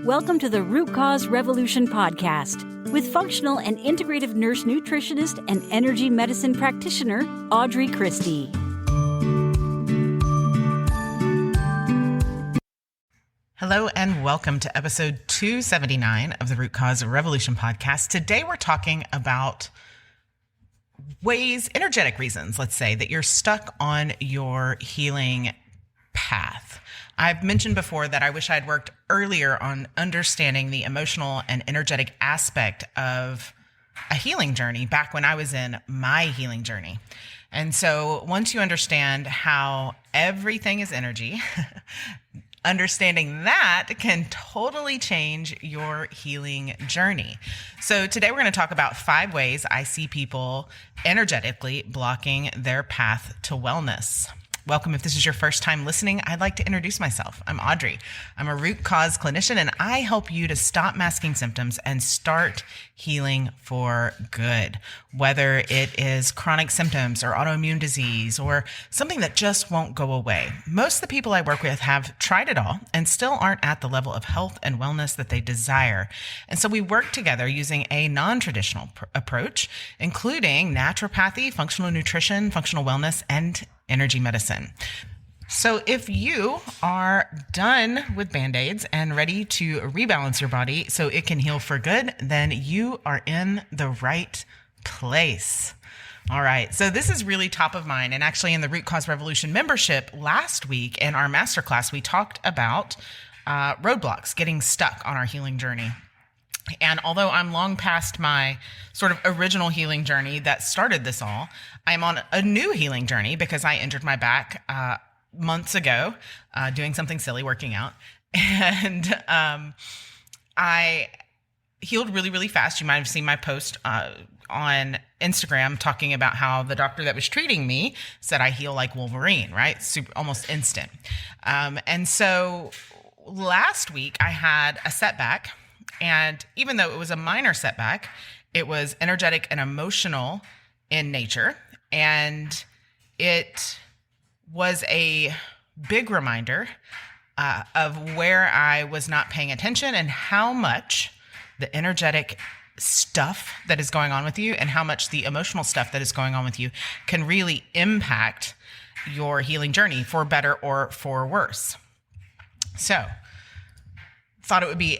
Welcome to the Root Cause Revolution podcast with functional and integrative nurse nutritionist and energy medicine practitioner, Audrey Christie. Hello and welcome to episode 279 of the Root Cause Revolution podcast. Today we're talking about energetic reasons, let's say, that you're stuck on your healing path. I've mentioned before that I wish I'd worked earlier on understanding the emotional and energetic aspect of a healing journey back when I was in my healing journey. And so once you understand how everything is energy, understanding that can totally change your healing journey. So today we're going to talk about 5 ways I see people energetically blocking their path to wellness. Welcome. If this is your first time listening, I'd like to introduce myself. I'm Audrey. I'm a root cause clinician, and I help you to stop masking symptoms and start healing for good. Whether it is chronic symptoms or autoimmune disease or something that just won't go away. Most of the people I work with have tried it all and still aren't at the level of health and wellness that they desire. And so we work together using a non-traditional approach, including naturopathy, functional nutrition, functional wellness, and energy medicine. So if you are done with Band-Aids and ready to rebalance your body so it can heal for good, then you are in the right place. All right. So this is really top of mind. And actually in the Root Cause Revolution membership last week in our masterclass, we talked about roadblocks, getting stuck on our healing journey. And although I'm long past my sort of original healing journey that started this all, I'm on a new healing journey because I injured my back months ago doing something silly, working out. And I healed really, really fast. You might have seen my post on Instagram talking about how the doctor that was treating me said I heal like Wolverine, right? Almost instant. And so last week I had a setback. And even though it was a minor setback, it was energetic and emotional in nature. And it was a big reminder of where I was not paying attention and how much the energetic stuff that is going on with you and how much the emotional stuff that is going on with you can really impact your healing journey for better or for worse. So, thought it would be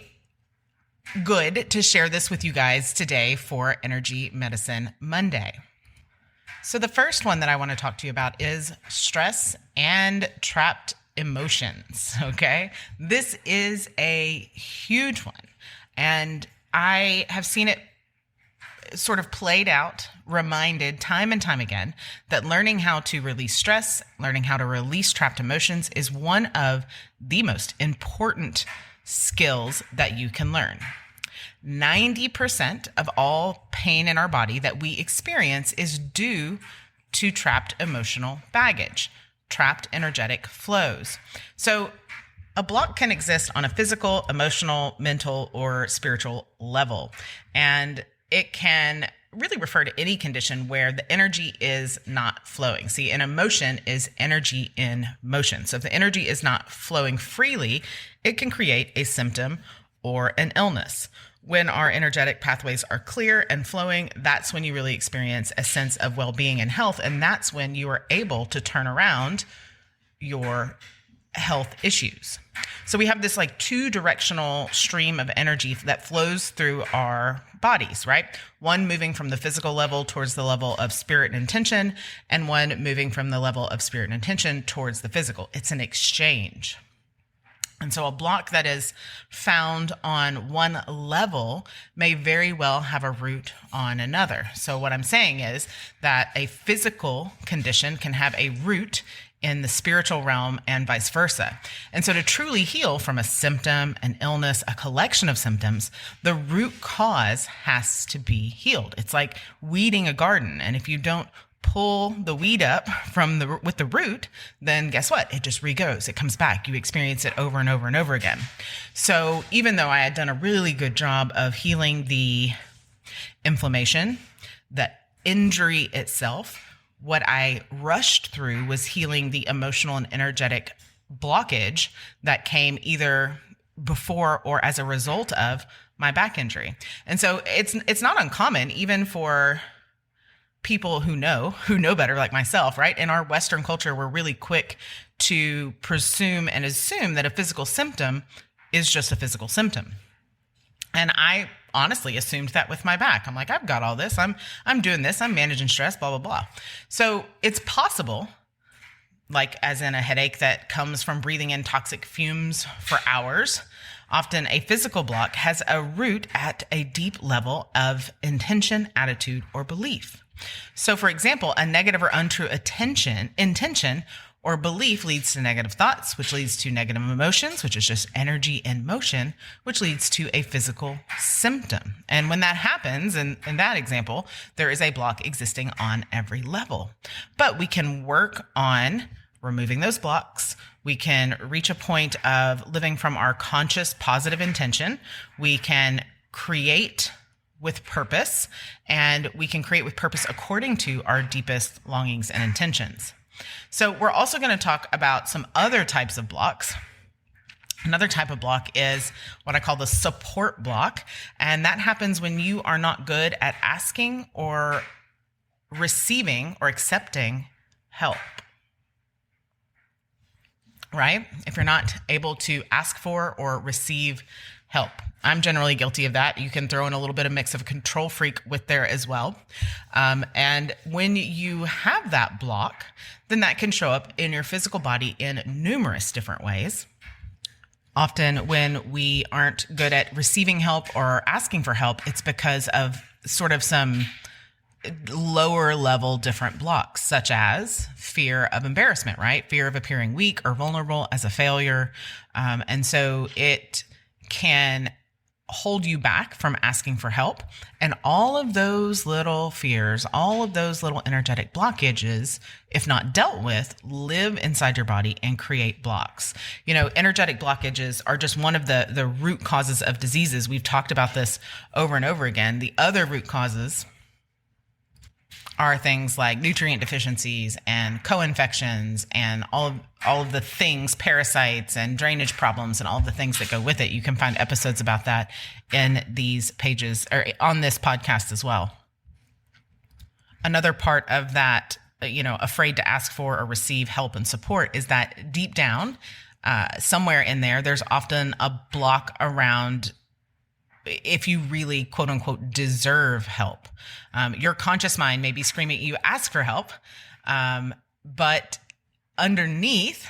good to share this with you guys today for Energy Medicine Monday. So the first one that I want to talk to you about is stress and trapped emotions, okay? This is a huge one, and I have seen it sort of played out, reminded time and time again that learning how to release stress, learning how to release trapped emotions is one of the most important skills that you can learn. 90% of all pain in our body that we experience is due to trapped emotional baggage, trapped energetic flows. So a block can exist on a physical, emotional, mental, or spiritual level. And it can really refer to any condition where the energy is not flowing. See, an emotion is energy in motion. So if the energy is not flowing freely, it can create a symptom or an illness. When our energetic pathways are clear and flowing, that's when you really experience a sense of well-being and health. And that's when you are able to turn around your health issues. So we have this like 2-directional stream of energy that flows through our bodies, right? One moving from the physical level towards the level of spirit and intention, and one moving from the level of spirit and intention towards the physical. It's an exchange. And so a block that is found on one level may very well have a root on another. So what I'm saying is that a physical condition can have a root in the spiritual realm and vice versa. And so to truly heal from a symptom, an illness, a collection of symptoms, the root cause has to be healed. It's like weeding a garden. And if you don't pull the weed up with the root, then guess what? It just re-goes. It comes back. You experience it over and over and over again. So even though I had done a really good job of healing the inflammation, the injury itself, what I rushed through was healing the emotional and energetic blockage that came either before or as a result of my back injury. And so it's not uncommon, even for people who know better, like myself, right? In our Western culture, we're really quick to presume and assume that a physical symptom is just a physical symptom. And I honestly assumed that with my back. I'm like, I've got all this. I'm doing this. I'm managing stress, blah, blah, blah. So it's possible, like as in a headache that comes from breathing in toxic fumes for hours, often a physical block has a root at a deep level of intention, attitude, or belief. So for example, a negative or untrue intention or belief leads to negative thoughts, which leads to negative emotions, which is just energy in motion, which leads to a physical symptom. And when that happens, in that example, there is a block existing on every level. But we can work on removing those blocks. We can reach a point of living from our conscious positive intention. We can create with purpose, and we can create with purpose according to our deepest longings and intentions. So we're also going to talk about some other types of blocks. Another type of block is what I call the support block, and that happens when you are not good at asking or receiving or accepting help. Right? If you're not able to ask for or receive help. I'm generally guilty of that. You can throw in a little bit of mix of control freak with there as well. And when you have that block, then that can show up in your physical body in numerous different ways. Often when we aren't good at receiving help or asking for help, it's because of sort of some lower level different blocks, such as fear of embarrassment, right? Fear of appearing weak or vulnerable as a failure. And so it can hold you back from asking for help. And all of those little fears, all of those little energetic blockages, if not dealt with, live inside your body and create blocks. You know, energetic blockages are just one of the root causes of diseases. We've talked about this over and over again. The other root causes are things like nutrient deficiencies and co-infections and all of the things, parasites and drainage problems and all of the things that go with it. You can find episodes about that in these pages or on this podcast as well. Another part of that, afraid to ask for or receive help and support is that deep down, somewhere in there, there's often a block around if you really, quote unquote, deserve help. Your conscious mind may be screaming at you, ask for help. But underneath,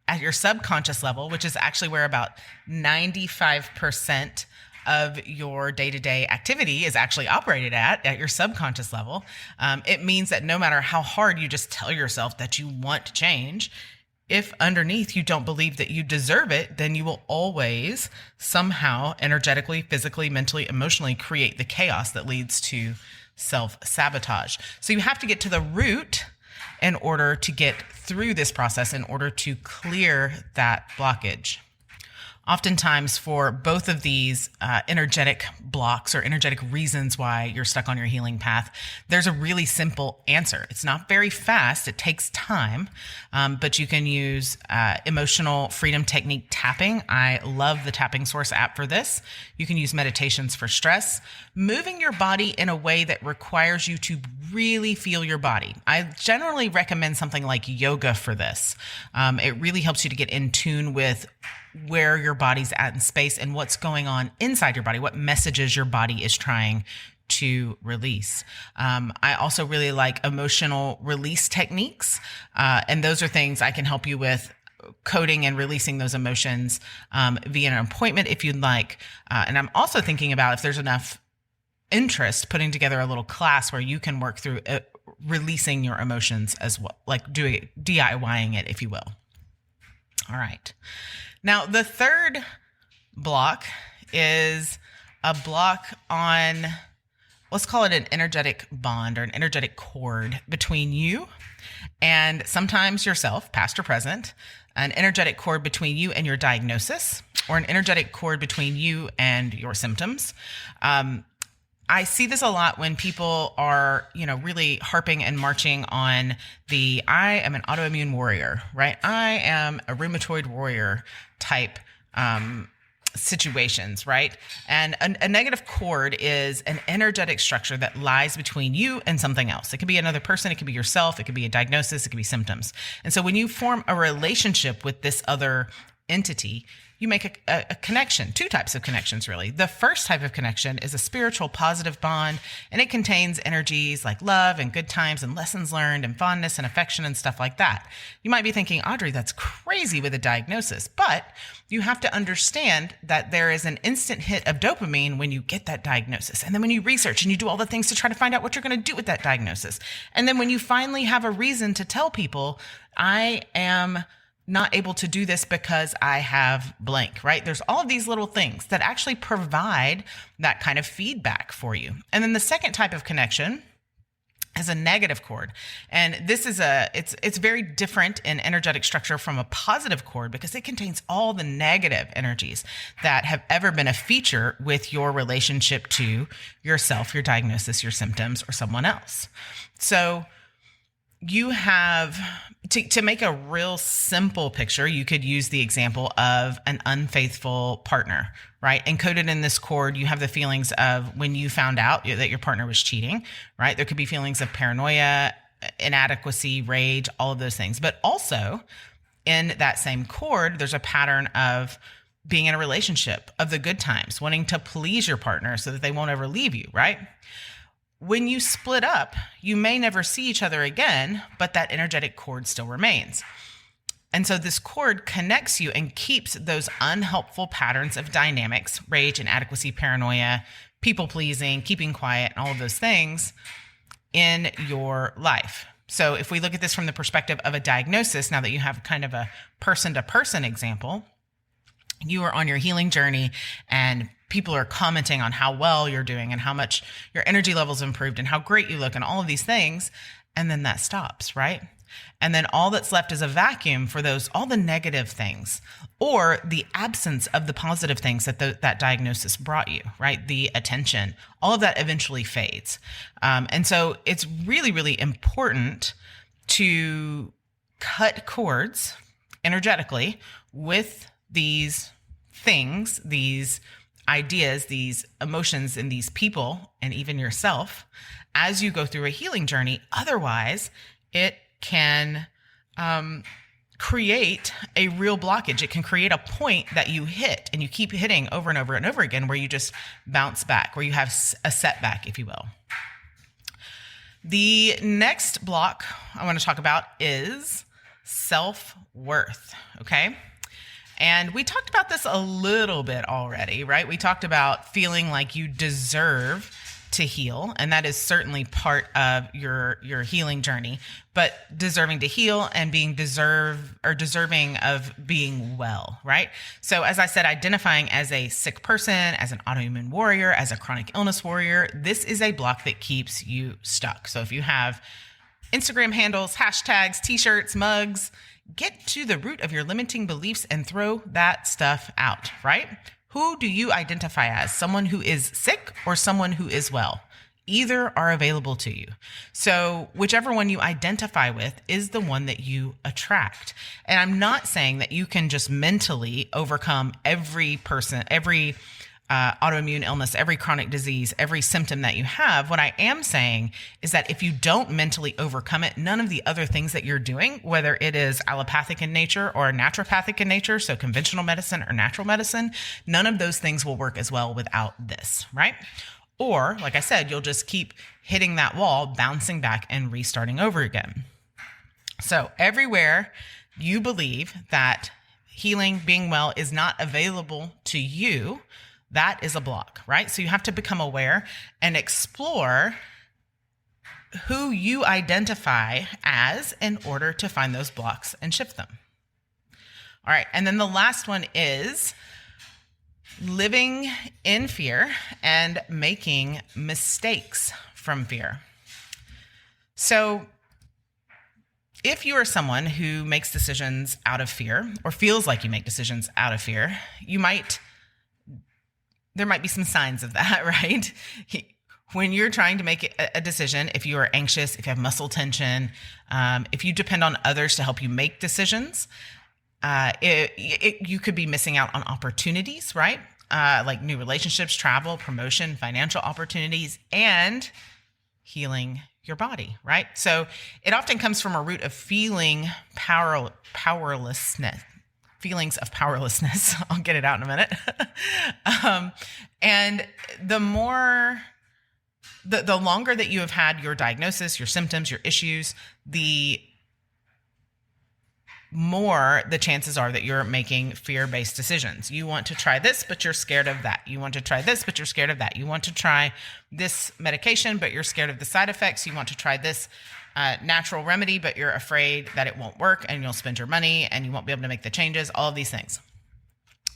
at your subconscious level, which is actually where about 95% of your day-to-day activity is actually operated at your subconscious level, it means that no matter how hard you just tell yourself that you want to change, if underneath you don't believe that you deserve it, then you will always somehow energetically, physically, mentally, emotionally create the chaos that leads to self-sabotage. So you have to get to the root in order to get through this process, in order to clear that blockage. Oftentimes for both of these energetic blocks or energetic reasons why you're stuck on your healing path, there's a really simple answer. It's not very fast. It takes time, but you can use emotional freedom technique tapping. I love the Tapping Source app for this. You can use meditations for stress, moving your body in a way that requires you to really feel your body. I generally recommend something like yoga for this. It really helps you to get in tune with where your body's at in space and what's going on inside your body, what messages your body is trying to release. I also really like emotional release techniques. And those are things I can help you with coding and releasing those emotions via an appointment if you'd like. And I'm also thinking about, if there's enough interest, putting together a little class where you can work through releasing your emotions as well, like doing DIYing it, if you will. All right. Now, the third block is a block on, let's call it an energetic bond or an energetic cord between you and sometimes yourself, past or present, an energetic cord between you and your diagnosis, or an energetic cord between you and your symptoms. I see this a lot when people are, really harping and marching on I am an autoimmune warrior, right? I am a rheumatoid warrior type situations, right? And a negative cord is an energetic structure that lies between you and something else. It could be another person, it could be yourself, it could be a diagnosis, it could be symptoms. And so when you form a relationship with this other entity, you make a connection, two types of connections, really. The first type of connection is a spiritual positive bond, and it contains energies like love and good times and lessons learned and fondness and affection and stuff like that. You might be thinking, Audrey, that's crazy with a diagnosis, but you have to understand that there is an instant hit of dopamine when you get that diagnosis. And then when you research and you do all the things to try to find out what you're going to do with that diagnosis. And then when you finally have a reason to tell people, I am not able to do this because I have blank, right? There's all of these little things that actually provide that kind of feedback for you. And then the second type of connection is a negative cord. And this is it's very different in energetic structure from a positive cord because it contains all the negative energies that have ever been a feature with your relationship to yourself, your diagnosis, your symptoms, or someone else. So you have, to make a real simple picture, you could use the example of an unfaithful partner, right? Encoded in this cord, you have the feelings of when you found out that your partner was cheating, right? There could be feelings of paranoia, inadequacy, rage, all of those things. But also in that same cord, there's a pattern of being in a relationship, of the good times, wanting to please your partner so that they won't ever leave you, right? When you split up, you may never see each other again, but that energetic cord still remains. And so this cord connects you and keeps those unhelpful patterns of dynamics, rage, inadequacy, paranoia, people pleasing, keeping quiet, and all of those things in your life. So if we look at this from the perspective of a diagnosis, now that you have kind of a person-to-person example, you are on your healing journey and people are commenting on how well you're doing and how much your energy levels improved and how great you look and all of these things. And then that stops, right? And then all that's left is a vacuum for all the negative things or the absence of the positive things that that diagnosis brought you, right? The attention, all of that eventually fades. And so it's really, really important to cut cords energetically with these things, these ideas, these emotions, and these people, and even yourself as you go through a healing journey. Otherwise, it can create a real blockage. It can create a point that you hit and you keep hitting over and over and over again where you just bounce back, where you have a setback, if you will. The next block I want to talk about is self-worth, okay? And we talked about this a little bit already, right? We talked about feeling like you deserve to heal, and that is certainly part of your healing journey, but deserving to heal and being deserving of being well, right? So as I said, identifying as a sick person, as an autoimmune warrior, as a chronic illness warrior, this is a block that keeps you stuck. So if you have Instagram handles, hashtags, t-shirts, mugs, get to the root of your limiting beliefs and throw that stuff out, right? Who do you identify as? Someone who is sick or someone who is well? Either are available to you. So whichever one you identify with is the one that you attract. And I'm not saying that you can just mentally overcome every autoimmune illness, every chronic disease, every symptom that you have. What I am saying is that if you don't mentally overcome it, none of the other things that you're doing, whether it is allopathic in nature or naturopathic in nature, so conventional medicine or natural medicine, none of those things will work as well without this, right? Or, like I said, you'll just keep hitting that wall, bouncing back and restarting over again. So everywhere you believe that healing, being well is not available to you, that is a block, right? So you have to become aware and explore who you identify as in order to find those blocks and shift them. All right. And then the last one is living in fear and making mistakes from fear. So if you are someone who makes decisions out of fear or feels like you make decisions out of fear, there might be some signs of that, right? When you're trying to make a decision, if you are anxious, if you have muscle tension, if you depend on others to help you make decisions, You could be missing out on opportunities, right? Like new relationships, travel, promotion, financial opportunities, and healing your body, right? So it often comes from a root of feeling powerlessness, feelings of powerlessness. I'll get it out in a minute. And the longer that you have had your diagnosis, your symptoms, your issues, the more the chances are that you're making fear-based decisions. You want to try this, but you're scared of that. You want to try this, but you're scared of that. You want to try this medication, but you're scared of the side effects. You want to try this natural remedy, but you're afraid that it won't work and you'll spend your money and you won't be able to make the changes, all of these things.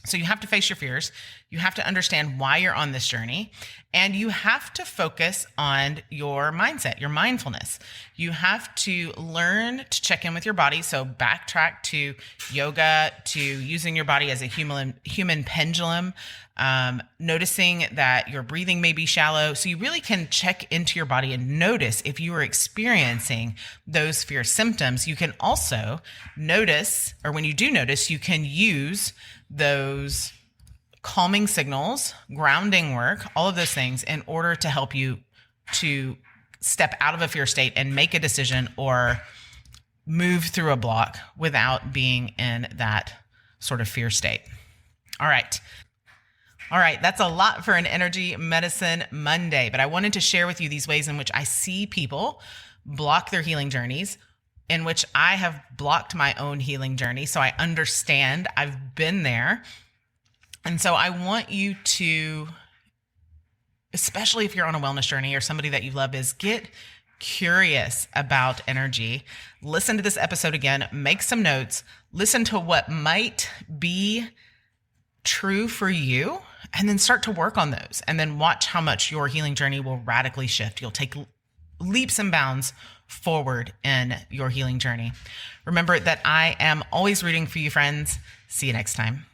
So you have to face your fears. You have to understand why you're on this journey, and you have to focus on your mindset, your mindfulness. You have to learn to check in with your body. So backtrack to yoga, to using your body as a human pendulum, noticing that your breathing may be shallow. So you really can check into your body and notice if you are experiencing those fear symptoms. You can also notice, or when you do notice, you can use those calming signals, grounding work, all of those things in order to help you to step out of a fear state and make a decision or move through a block without being in that sort of fear state. All right, that's a lot for an Energy Medicine Monday, but I wanted to share with you these ways in which I see people block their healing journeys, in which I have blocked my own healing journey. So I understand, I've been there. And so I want you to, especially if you're on a wellness journey or somebody that you love, is get curious about energy. Listen to this episode again, make some notes, listen to what might be true for you, and then start to work on those. And then watch how much your healing journey will radically shift. You'll take leaps and bounds forward in your healing journey. Remember that I am always rooting for you, friends. See you next time.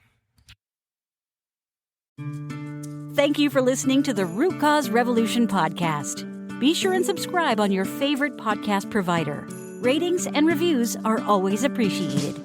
Thank you for listening to the Root Cause Revolution podcast. Be sure and subscribe on your favorite podcast provider. Ratings and reviews are always appreciated.